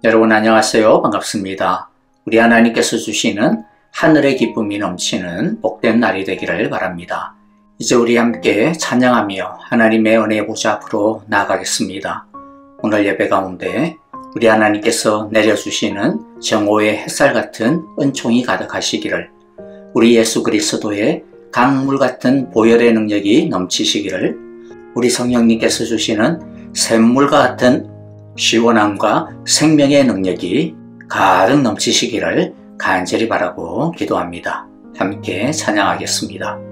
여러분 안녕하세요. 반갑습니다. 우리 하나님께서 주시는 하늘의 기쁨이 넘치는 복된 날이 되기를 바랍니다. 이제 우리 함께 찬양하며 하나님의 은혜의 보좌 앞으로 나아가겠습니다. 오늘 예배 가운데 우리 하나님께서 내려주시는 정오의 햇살 같은 은총이 가득하시기를, 우리 예수 그리스도의 강물 같은 보혈의 능력이 넘치시기를, 우리 성령님께서 주시는 샘물과 같은 시원함과 생명의 능력이 가득 넘치시기를 간절히 바라고 기도합니다. 함께 찬양하겠습니다.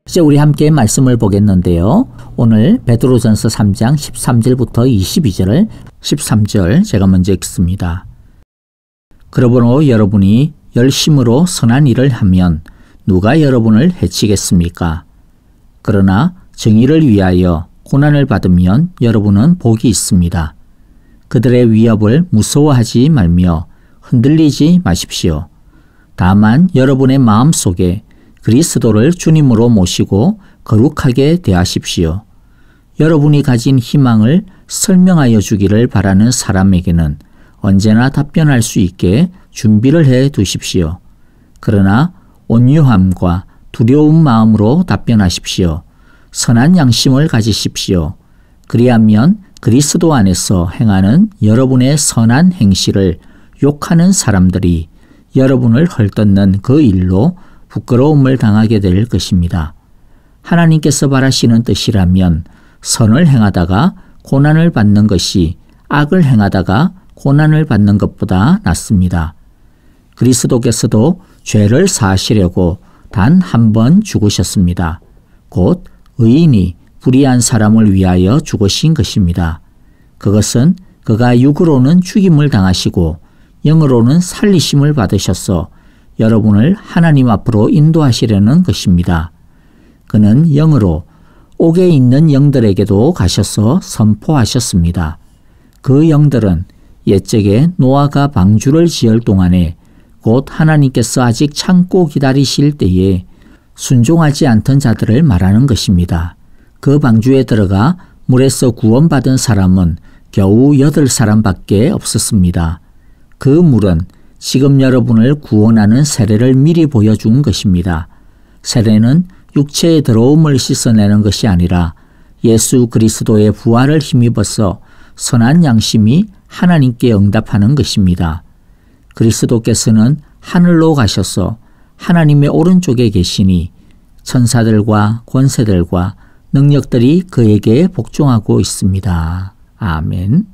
이제 우리 함께 말씀을 보겠는데요. 오늘 베드로전서 3장 13절부터 22절, 13절 제가 먼저 읽습니다. 그러므로 여러분이 열심으로 선한 일을 하면 누가 여러분을 해치겠습니까? 그러나 정의를 위하여 고난을 받으면 여러분은 복이 있습니다. 그들의 위협을 무서워하지 말며 흔들리지 마십시오. 다만 여러분의 마음 속에 그리스도를 주님으로 모시고 거룩하게 대하십시오. 여러분이 가진 희망을 설명하여 주기를 바라는 사람에게는 언제나 답변할 수 있게 준비를 해 두십시오. 그러나 온유함과 두려운 마음으로 답변하십시오. 선한 양심을 가지십시오. 그리하면 그리스도 안에서 행하는 여러분의 선한 행실을 욕하는 사람들이 여러분을 헐뜯는 그 일로 부끄러움을 당하게 될 것입니다. 하나님께서 바라시는 뜻이라면 선을 행하다가 고난을 받는 것이 악을 행하다가 고난을 받는 것보다 낫습니다. 그리스도께서도 죄를 사하시려고 단 한 번 죽으셨습니다. 곧 의인이 불의한 사람을 위하여 죽으신 것입니다. 그것은 그가 육으로는 죽임을 당하시고 영으로는 살리심을 받으셔서 여러분을 하나님 앞으로 인도하시려는 것입니다. 그는 영으로 옥에 있는 영들에게도 가셔서 선포하셨습니다. 그 영들은 옛적에 노아가 방주를 지을 동안에 곧 하나님께서 아직 참고 기다리실 때에 순종하지 않던 자들을 말하는 것입니다. 그 방주에 들어가 물에서 구원받은 사람은 겨우 8사람밖에 없었습니다. 그 물은 지금 여러분을 구원하는 세례를 미리 보여준 것입니다. 세례는 육체의 더러움을 씻어내는 것이 아니라 예수 그리스도의 부활을 힘입어서 선한 양심이 하나님께 응답하는 것입니다. 그리스도께서는 하늘로 가셔서 하나님의 오른쪽에 계시니 천사들과 권세들과 능력들이 그에게 복종하고 있습니다. 아멘.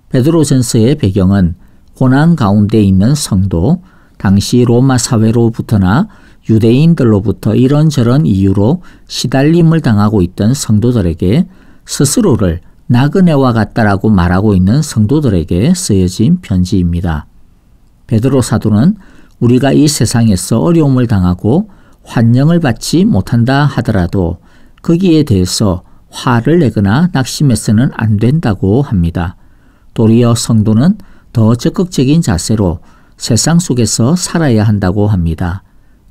베드로전서의 배경은 고난 가운데 있는 성도, 당시 로마 사회로부터나 유대인들로부터 이런저런 이유로 시달림을 당하고 있던 성도들에게 스스로를 나그네와 같다라고 말하고 있는 성도들에게 쓰여진 편지입니다. 베드로 사도는 우리가 이 세상에서 어려움을 당하고 환영을 받지 못한다 하더라도 거기에 대해서 화를 내거나 낙심해서는 안 된다고 합니다. 도리어 성도는 더 적극적인 자세로 세상 속에서 살아야 한다고 합니다.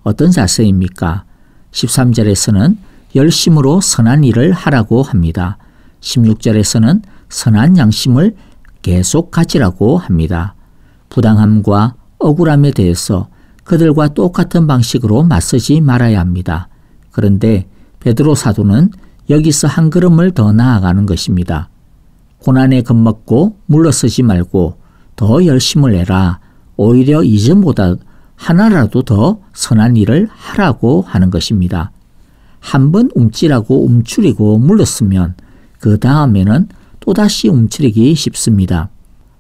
어떤 자세입니까? 13절에서는 열심으로 선한 일을 하라고 합니다. 16절에서는 선한 양심을 계속 가지라고 합니다. 부당함과 억울함에 대해서 그들과 똑같은 방식으로 맞서지 말아야 합니다. 그런데 베드로 사도는 여기서 한 걸음을 더 나아가는 것입니다. 고난에 겁먹고 물러서지 말고 더 열심을 내라. 오히려 이전보다 하나라도 더 선한 일을 하라고 하는 것입니다. 한번 움찔하고 움츠리고 물렀으면 그 다음에는 또다시 움츠리기 쉽습니다.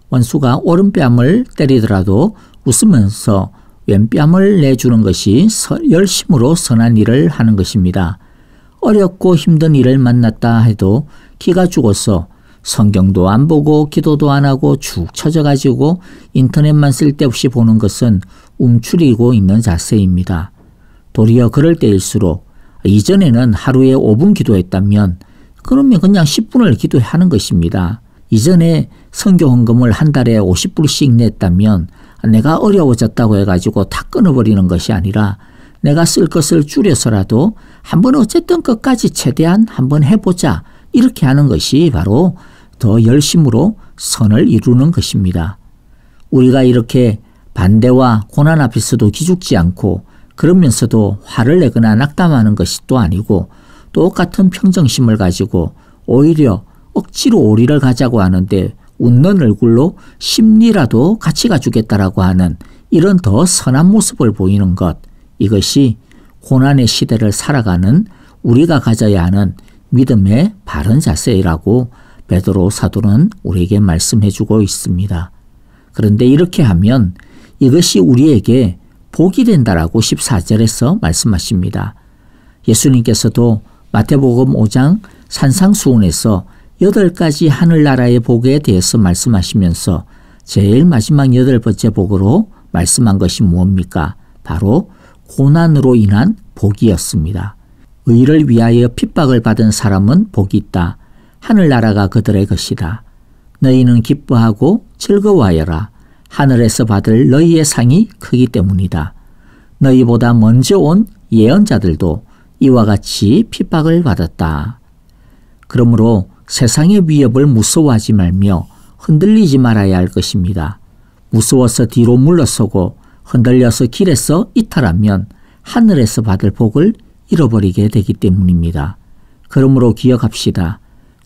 원수가 오른뺨을 때리더라도 웃으면서 왼뺨을 내주는 것이 열심으로 선한 일을 하는 것입니다. 어렵고 힘든 일을 만났다 해도 기가 죽어서 성경도 안 보고 기도도 안 하고 축 처져가지고 인터넷만 쓸데없이 보는 것은 움츠리고 있는 자세입니다. 도리어 그럴 때일수록 이전에는 하루에 5분 기도했다면 그러면 그냥 10분을 기도하는 것입니다. 이전에 선교 헌금을 한 달에 50불씩 냈다면 내가 어려워졌다고 해가지고 다 끊어버리는 것이 아니라 내가 쓸 것을 줄여서라도 한번 어쨌든 끝까지 최대한 한번 해보자 이렇게 하는 것이 바로 더 열심으로 선을 이루는 것입니다. 우리가 이렇게 반대와 고난 앞에서도 기죽지 않고 그러면서도 화를 내거나 낙담하는 것이 또 아니고 똑같은 평정심을 가지고 오히려 억지로 오리를 가자고 하는데 웃는 얼굴로 심리라도 같이 가주겠다라고 하는 이런 더 선한 모습을 보이는 것, 이것이 고난의 시대를 살아가는 우리가 가져야 하는 믿음의 바른 자세라고 베드로 사도는 우리에게 말씀해 주고 있습니다. 그런데 이렇게 하면 이것이 우리에게 복이 된다라고 14절에서 말씀하십니다. 예수님께서도 마태복음 5장 산상수훈에서 8가지 하늘나라의 복에 대해서 말씀하시면서 제일 마지막 8번째 복으로 말씀한 것이 무엇입니까? 바로 고난으로 인한 복이었습니다. 의를 위하여 핍박을 받은 사람은 복이 있다. 하늘나라가 그들의 것이다. 너희는 기뻐하고 즐거워하여라. 하늘에서 받을 너희의 상이 크기 때문이다. 너희보다 먼저 온 예언자들도 이와 같이 핍박을 받았다. 그러므로 세상의 위협을 무서워하지 말며 흔들리지 말아야 할 것입니다. 무서워서 뒤로 물러서고 흔들려서 길에서 이탈하면 하늘에서 받을 복을 잃어버리게 되기 때문입니다. 그러므로 기억합시다.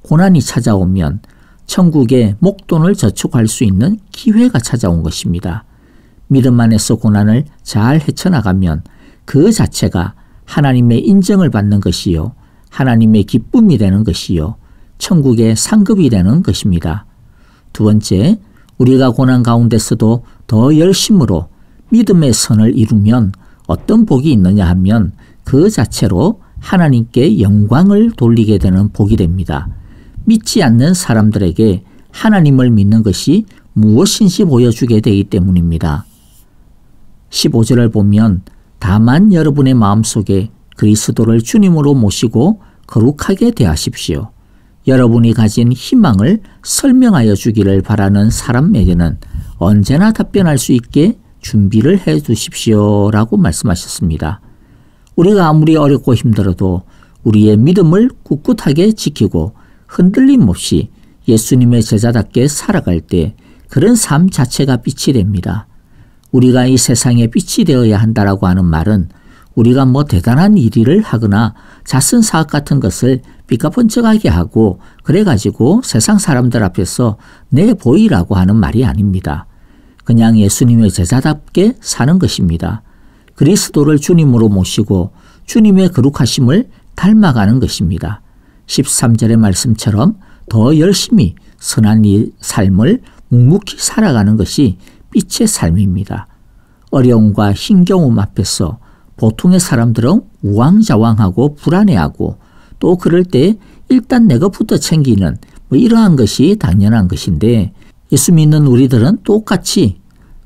고난이 찾아오면 천국의 목돈을 저축할 수 있는 기회가 찾아온 것입니다. 믿음 안에서 고난을 잘 헤쳐나가면 그 자체가 하나님의 인정을 받는 것이요, 하나님의 기쁨이 되는 것이요, 천국의 상급이 되는 것입니다. 두 번째, 우리가 고난 가운데서도 더 열심으로 믿음의 선을 이루면 어떤 복이 있느냐 하면 그 자체로 하나님께 영광을 돌리게 되는 복이 됩니다. 믿지 않는 사람들에게 하나님을 믿는 것이 무엇인지 보여주게 되기 때문입니다. 15절을 보면 다만 여러분의 마음속에 그리스도를 주님으로 모시고 거룩하게 대하십시오. 여러분이 가진 희망을 설명하여 주기를 바라는 사람에게는 언제나 답변할 수 있게 준비를 해 두십시오 라고 말씀하셨습니다. 우리가 아무리 어렵고 힘들어도 우리의 믿음을 꿋꿋하게 지키고 흔들림 없이 예수님의 제자답게 살아갈 때 그런 삶 자체가 빛이 됩니다. 우리가 이 세상에 빛이 되어야 한다라고 하는 말은 우리가 뭐 대단한 일을 하거나 잦은 사업 같은 것을 삐까번쩍하게 하고 그래가지고 세상 사람들 앞에서 내보이라고 하는 말이 아닙니다. 그냥 예수님의 제자답게 사는 것입니다. 그리스도를 주님으로 모시고 주님의 거룩하심을 닮아가는 것입니다. 13절의 말씀처럼 더 열심히 선한 이 삶을 묵묵히 살아가는 것이 빛의 삶입니다. 어려움과 힘겨움 앞에서 보통의 사람들은 우왕좌왕하고 불안해하고 또 그럴 때 일단 내 것부터 챙기는 이러한 것이 당연한 것인데 예수 믿는 우리들은 똑같이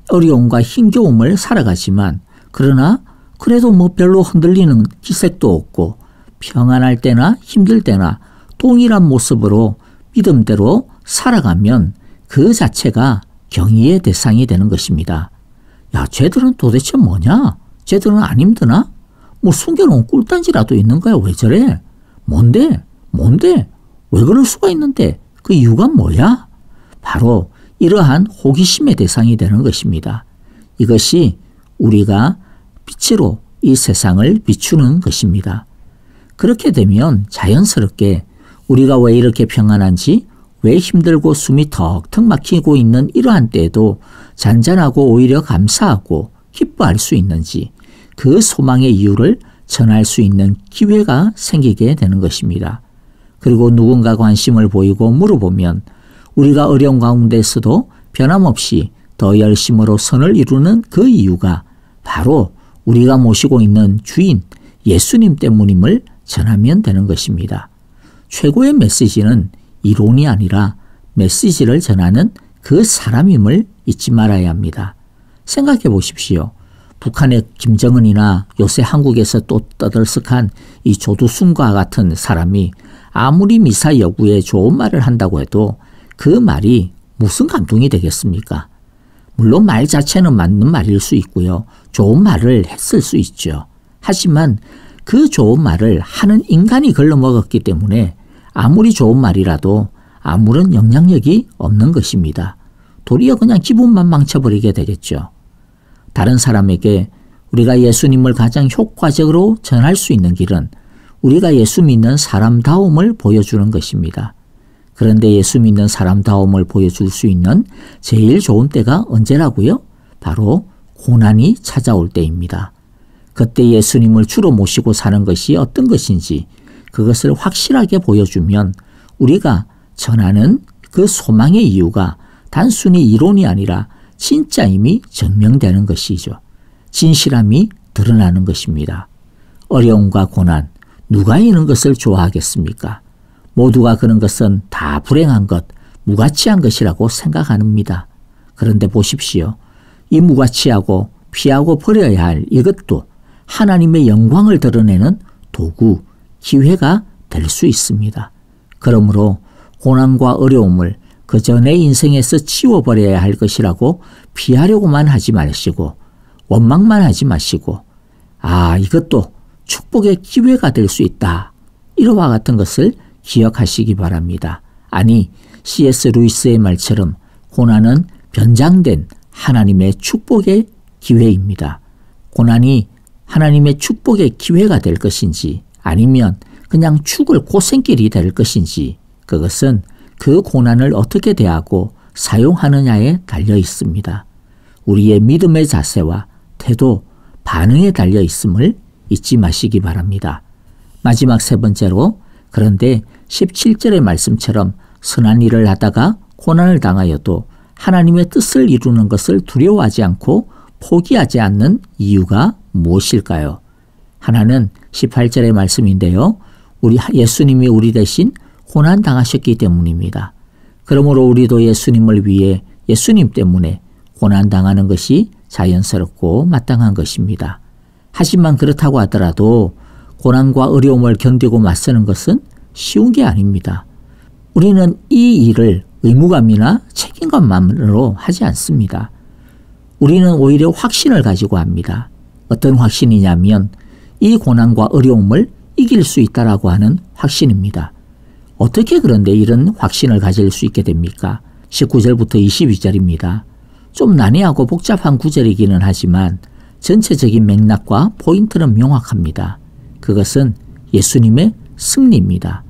어려움과 힘겨움을 살아가지만 그러나 그래도 별로 흔들리는 기색도 없고 평안할 때나 힘들 때나 동일한 모습으로 믿음대로 살아가면 그 자체가 경의의 대상이 되는 것입니다. 야, 쟤들은 도대체 뭐냐? 쟤들은 안 힘드나? 숨겨놓은 꿀단지라도 있는 거야. 왜 저래? 뭔데? 왜 그럴 수가 있는데? 그 이유가 뭐야? 바로 이러한 호기심의 대상이 되는 것입니다. 이것이 우리가 빛으로 이 세상을 비추는 것입니다. 그렇게 되면 자연스럽게 우리가 왜 이렇게 평안한지, 왜 힘들고 숨이 턱턱 막히고 있는 이러한 때에도 잔잔하고 오히려 감사하고 기뻐할 수 있는지 그 소망의 이유를 전할 수 있는 기회가 생기게 되는 것입니다. 그리고 누군가 관심을 보이고 물어보면 우리가 어려운 가운데서도 변함없이 더 열심으로 선을 이루는 그 이유가 바로 우리가 모시고 있는 주인 예수님 때문임을 전하면 되는 것입니다. 최고의 메시지는 이론이 아니라 메시지를 전하는 그 사람임을 잊지 말아야 합니다. 생각해 보십시오. 북한의 김정은이나 요새 한국에서 또 떠들썩한 이 조두순과 같은 사람이 아무리 미사 여구에 좋은 말을 한다고 해도 그 말이 무슨 감동이 되겠습니까? 물론 말 자체는 맞는 말일 수 있고요. 좋은 말을 했을 수 있죠. 하지만 그 좋은 말을 하는 인간이 걸러먹었기 때문에 아무리 좋은 말이라도 아무런 영향력이 없는 것입니다. 도리어 그냥 기분만 망쳐버리게 되겠죠. 다른 사람에게 우리가 예수님을 가장 효과적으로 전할 수 있는 길은 우리가 예수 믿는 사람다움을 보여주는 것입니다. 그런데 예수 믿는 사람다움을 보여줄 수 있는 제일 좋은 때가 언제라고요? 바로 고난이 찾아올 때입니다. 그때 예수님을 주로 모시고 사는 것이 어떤 것인지 그것을 확실하게 보여주면 우리가 전하는 그 소망의 이유가 단순히 이론이 아니라 진짜임이 증명되는 것이죠. 진실함이 드러나는 것입니다. 어려움과 고난, 누가 이런 것을 좋아하겠습니까? 모두가 그런 것은 다 불행한 것, 무가치한 것이라고 생각합니다. 그런데 보십시오. 이 무가치하고 피하고 버려야 할 이것도 하나님의 영광을 드러내는 도구, 기회가 될 수 있습니다. 그러므로 고난과 어려움을 그저 내 인생에서 치워버려야 할 것이라고 피하려고만 하지 마시고 원망만 하지 마시고 이것도 축복의 기회가 될 수 있다. 이와 같은 것을 기억하시기 바랍니다. 아니 C.S. 루이스의 말처럼 고난은 변장된 하나님의 축복의 기회입니다. 고난이 하나님의 축복의 기회가 될 것인지 아니면 그냥 죽을 고생길이 될 것인지 그것은 그 고난을 어떻게 대하고 사용하느냐에 달려 있습니다. 우리의 믿음의 자세와 태도, 반응에 달려 있음을 잊지 마시기 바랍니다. 마지막 세 번째로 그런데 17절의 말씀처럼 선한 일을 하다가 고난을 당하여도 하나님의 뜻을 이루는 것을 두려워하지 않고 포기하지 않는 이유가 무엇일까요? 하나는 18절의 말씀인데요. 예수님이 우리 대신 고난 당하셨기 때문입니다. 그러므로 우리도 예수님을 위해 예수님 때문에 고난 당하는 것이 자연스럽고 마땅한 것입니다. 하지만 그렇다고 하더라도 고난과 어려움을 견디고 맞서는 것은 쉬운 게 아닙니다. 우리는 이 일을 의무감이나 책임감만으로 하지 않습니다. 우리는 오히려 확신을 가지고 합니다. 어떤 확신이냐면 이 고난과 어려움을 이길 수 있다라고 하는 확신입니다. 어떻게 그런데 이런 확신을 가질 수 있게 됩니까? 19절부터 22절입니다. 좀 난해하고 복잡한 구절이기는 하지만 전체적인 맥락과 포인트는 명확합니다. 그것은 예수님의 승리입니다.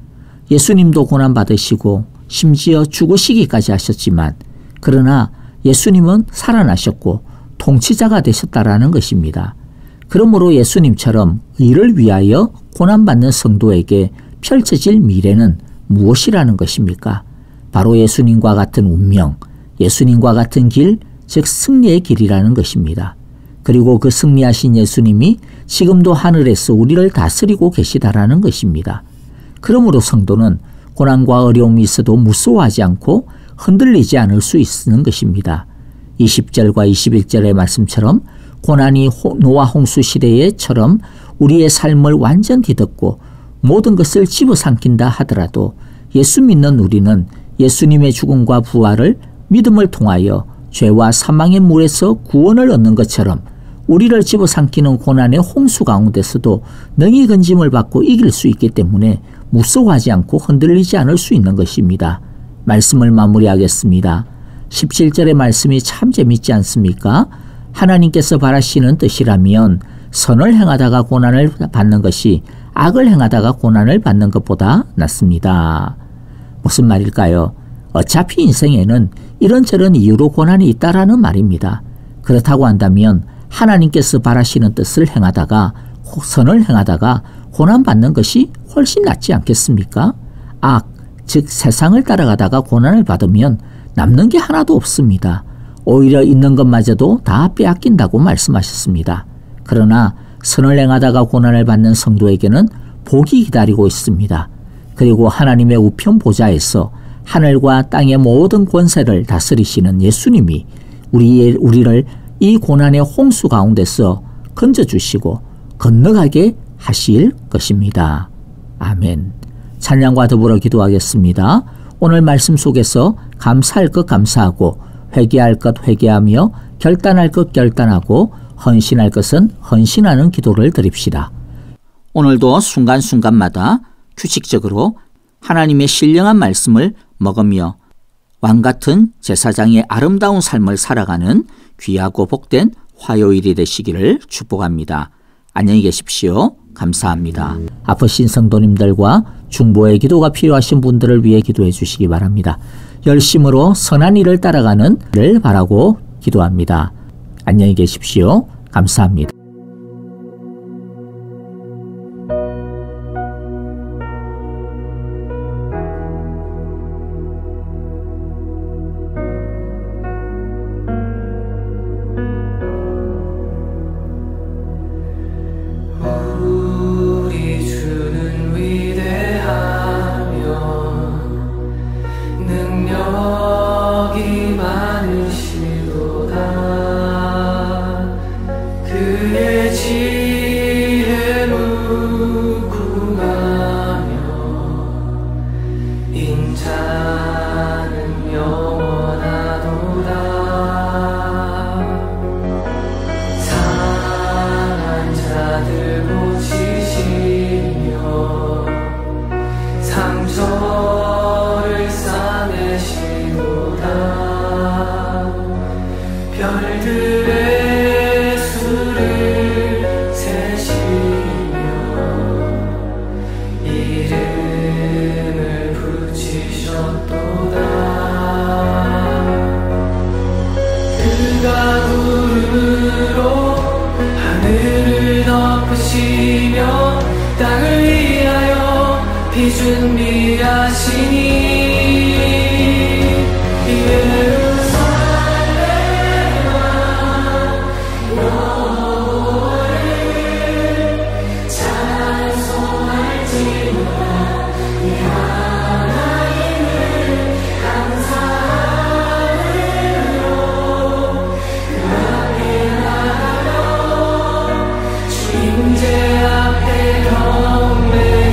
예수님도 고난받으시고 심지어 죽으시기까지 하셨지만 그러나 예수님은 살아나셨고 통치자가 되셨다라는 것입니다. 그러므로 예수님처럼 의를 위하여 고난받는 성도에게 펼쳐질 미래는 무엇이라는 것입니까? 바로 예수님과 같은 운명, 예수님과 같은 길, 즉 승리의 길이라는 것입니다. 그리고 그 승리하신 예수님이 지금도 하늘에서 우리를 다스리고 계시다라는 것입니다. 그러므로 성도는 고난과 어려움이 있어도 무서워하지 않고 흔들리지 않을 수 있는 것입니다. 20절과 21절의 말씀처럼 고난이 노아 홍수 시대에처럼 우리의 삶을 완전 뒤덮고 모든 것을 집어삼킨다 하더라도 예수 믿는 우리는 예수님의 죽음과 부활을 믿음을 통하여 죄와 사망의 물에서 구원을 얻는 것처럼 우리를 집어삼키는 고난의 홍수 가운데서도 능히 건짐을 받고 이길 수 있기 때문에 무서워하지 않고 흔들리지 않을 수 있는 것입니다. 말씀을 마무리하겠습니다. 17절의 말씀이 참 재밌지 않습니까? 하나님께서 바라시는 뜻이라면 선을 행하다가 고난을 받는 것이 악을 행하다가 고난을 받는 것보다 낫습니다. 무슨 말일까요? 어차피 인생에는 이런저런 이유로 고난이 있다라는 말입니다. 그렇다고 한다면 하나님께서 바라시는 뜻을 행하다가 선을 행하다가 고난받는 것이 훨씬 낫지 않겠습니까? 악, 즉 세상을 따라가다가 고난을 받으면 남는 게 하나도 없습니다. 오히려 있는 것마저도 다 빼앗긴다고 말씀하셨습니다. 그러나 선을 행하다가 고난을 받는 성도에게는 복이 기다리고 있습니다. 그리고 하나님의 우편 보좌에서 하늘과 땅의 모든 권세를 다스리시는 예수님이 우리를 이 고난의 홍수 가운데서 건져주시고 건너가게 하실 것입니다. 아멘. 찬양과 더불어 기도하겠습니다. 오늘 말씀 속에서 감사할 것 감사하고 회개할 것 회개하며 결단할 것 결단하고 헌신할 것은 헌신하는 기도를 드립시다. 오늘도 순간순간마다 규칙적으로 하나님의 신령한 말씀을 먹으며 왕같은 제사장의 아름다운 삶을 살아가는 귀하고 복된 화요일이 되시기를 축복합니다. 안녕히 계십시오. 감사합니다. 아프신 성도님들과 중보의 기도가 필요하신 분들을 위해 기도해 주시기 바랍니다. 열심으로 선한 일을 따라가는 일을 바라고 기도합니다. 안녕히 계십시오. 감사합니다. 임재 앞에 경배해